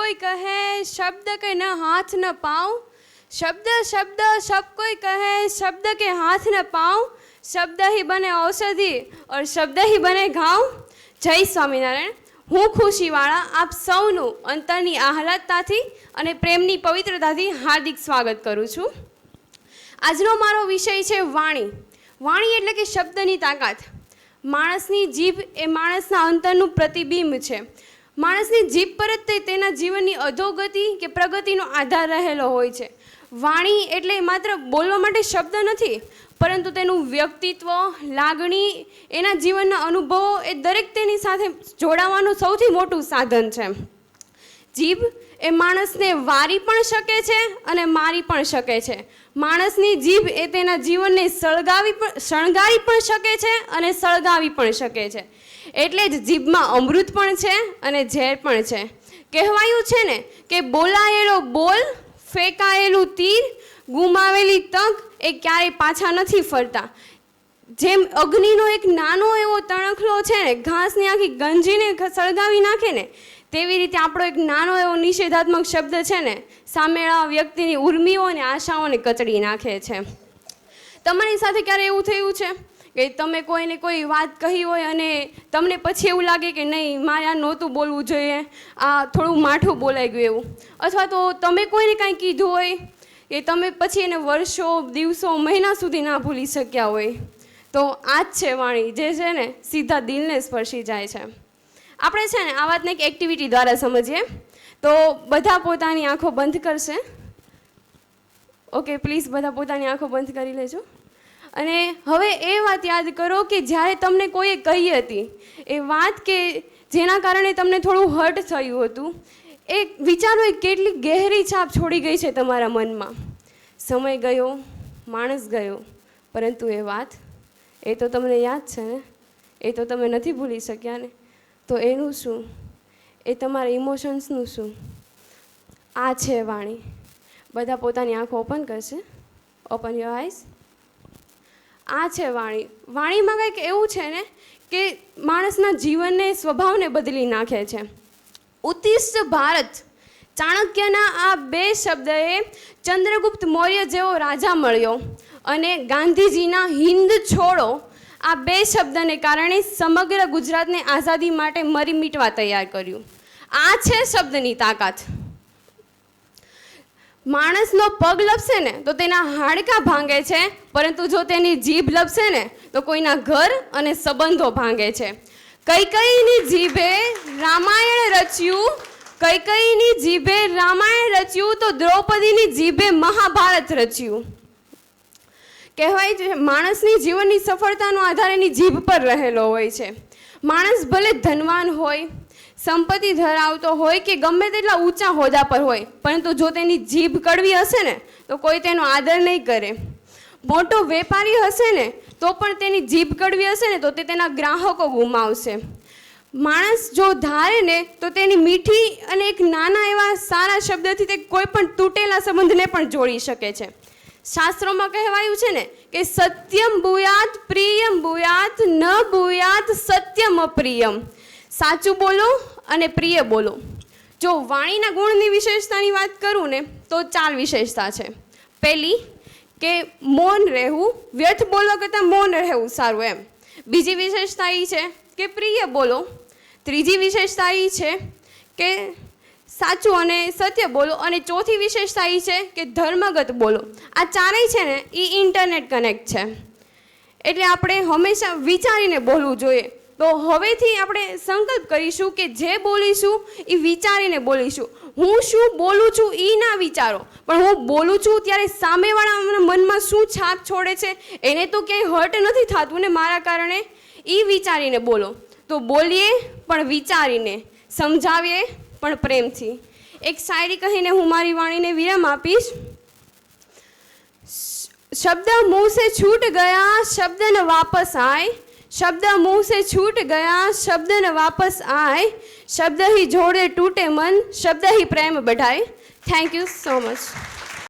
कोई कहे शब्द के न हाथ न पाँव, शब्द शब्द सब कोई कहे शब्द के हाथ न पाँव, शब्द ही बने औषधि और शब्द ही बने घाव। जय स्वामीनारायण। હું ખુશીવાળા આપ સૌનું અંતરની આહલાદતાથી અને પ્રેમની પવિત્રતાથી હાર્દિક સ્વાગત કરું છું. આજનો મારો વિષય છે વાણી. વાણી એટલે કે શબ્દની તાકાત. માણસની જીભ એ માણસના અંતરનું પ્રતિબિંબ છે. માણસની જીભ પર જ તેના જીવનની અધોગતિ કે પ્રગતિનો આધાર રહેલો હોય છે. વાણી એટલે માત્ર બોલવા માટે શબ્દ નથી, પરંતુ તેનું વ્યક્તિત્વ, લાગણી, એના જીવનના અનુભવો એ દરેક તેની સાથે જોડાવાનું સૌથી મોટું સાધન છે. જીભ એ માણસને વારી પણ શકે છે અને મારી પણ શકે છે. માણસની જીભ એ તેના જીવનને શણગારી પણ શકે છે અને સળગાવી પણ શકે છે. એટલે જ જીભમાં અમૃત પણ છે અને ઝેર પણ છે. કહેવાયું છે ને કે બોલાયેલો બોલ, ફેંકાયેલું તીર, ગુમાવેલી તક એ ક્યારેય પાછા નથી ફરતા. જેમ અગ્નિનો એક નાનો એવો તણખલો છે ને ઘાસની આખી ગંજીને સળગાવી નાખે ને, તેવી રીતે આપણો એક નાનો એવો નિષેધાત્મક શબ્દ છે ને સામેવાળા વ્યક્તિની ઉર્મિઓ અને આશાઓને કચડી નાખે છે. તમારી સાથે ક્યારે એવું થયું છે કે તમે કોઈને કોઈ વાત કહી હોય અને તમને પછી એવું લાગે કે નહીં, મારે આ નહોતું બોલવું જોઈએ, આ થોડું માઠું બોલાઈ ગયું એવું? અથવા તો તમે કોઈને કાંઈ કીધું હોય કે તમે પછી એને વર્ષો, દિવસો, મહિના સુધી ના ભૂલી શક્યા હોય? તો આ જ છે વાણી, જે છે ને સીધા દિલને સ્પર્શી જાય છે. આપણે છે ને આ વાતને એક એક્ટિવિટી દ્વારા સમજીએ. તો બધા પોતાની આંખો બંધ કરશે. ઓકે, પ્લીઝ બધા પોતાની આંખો બંધ કરી લેજો. અને હવે એ વાત યાદ કરો કે જ્યારે તમને કોઈએ કહી હતી એ વાત કે જેના કારણે તમને થોડું હર્ટ થયું હતું, એ વિચારો એ કેટલી ગહેરી છાપ છોડી ગઈ છે તમારા મનમાં. સમય ગયો, માણસ ગયો, પરંતુ એ વાત એ તો તમને યાદ છે ને, એ તો તમે નથી ભૂલી શક્યા ને. તો એનું શું? એ તમારા ઇમોશન્સનું શું? આ છે વાણી. બધા પોતાની આંખો ઓપન કરશે. Open your eyes. આ છે વાણી. વાણીમાં કંઈક એવું છે ને કે માણસના જીવનને, સ્વભાવને બદલી નાખે છે. ઉત્તિષ્ઠ ભારત, ચાણક્યના આ બે શબ્દએ ચંદ્રગુપ્ત મૌર્ય જેવો રાજા મળ્યો અને ગાંધીજીના હિન્દ છોડો આ બે શબ્દને કારણે સમગ્ર ગુજરાતને આઝાદી માટે મરી મીટવા તૈયાર કર્યું. આ છે શબ્દની તાકાત. માણસનો પગ લપસે ને તો તેના હાડકાં ભાંગે છે, પરંતુ જો તેની જીભ લપસે ને તો કોઈના ઘર અને સંબંધો ભાંગે છે. કૈકેયીની જીભે રામાયણ રચ્યું, કૈકેયીની જીભે રામાયણ રચ્યું તો દ્રૌપદીની જીભે મહાભારત રચ્યું. કહેવાય છે માણસની જીવનની સફળતાનો આધાર એની જીભ પર રહેલો હોય છે. માણસ ભલે ધનવાન હોય, સંપત્તિ ધરાવતો હોય કે ગમે તેટલા ઊંચા હોદ્દા પર હોય, પરંતુ જો તેની જીભ કડવી હશે ને તો કોઈ તેનો આદર નહીં કરે. મોટો વેપારી હશે ને તો પણ તેની જીભ કડવી હશે ને તો તે તેના ગ્રાહકો ગુમાવશે. માણસ જો ધારે ને તો તેની મીઠી અને એક નાના એવા સારા શબ્દથી તે કોઈ પણ તૂટેલા સંબંધને પણ જોડી શકે છે. શાસ્ત્રોમાં કહેવાયું છે ને કે સત્યમ ભૂયાત પ્રિયમ ભૂયાત ન ભૂયાત સત્યમ અપ્રિયમ. સાચું બોલો અને પ્રિય બોલો. જો વાણીના ગુણની વિશેષતાની વાત કરું ને તો 4 વિશેષતા છે. પહેલી કે મૌન રહેવું, વ્યર્થ બોલવા કરતાં મૌન રહેવું સારું એમ. બીજી વિશેષતા એ છે કે પ્રિય બોલો. ત્રીજી વિશેષતા એ છે કે સાચું અને સત્ય બોલો. અને ચોથી વિશેષતા એ છે કે ધર્મગત બોલો. આ ચારેય છે ને એ ઇન્ટરનેટ કનેક્ટ છે. એટલે આપણે હંમેશા વિચારીને બોલવું જોઈએ. તો હવેથી આપણે સંકલ્પ કરીશું કે જે બોલીશું એ વિચારીને બોલીશું. હું શું બોલું છું એ ના વિચારો, પણ હું બોલું છું ત્યારે સામેવાળાના મનમાં શું છાપ છોડે છે એને તો ક્યાંય હર્ટ નથી થતું ને મારા કારણે, એ વિચારીને બોલો. તો બોલીએ પણ વિચારીને, સમજાવીએ પણ પ્રેમથી. એક શાયરી કહીને હું મારી વાણીને વિરામ આપીશ. શબ્દ મુંહ સે છૂટ ગયા, શબ્દ ન વાપસ આય. शब्द मुंह से छूट गया, शब्द न वापस आए. शब्द ही जोड़े टूटे मन, शब्द ही प्रेम बढ़ाए. Thank you so much.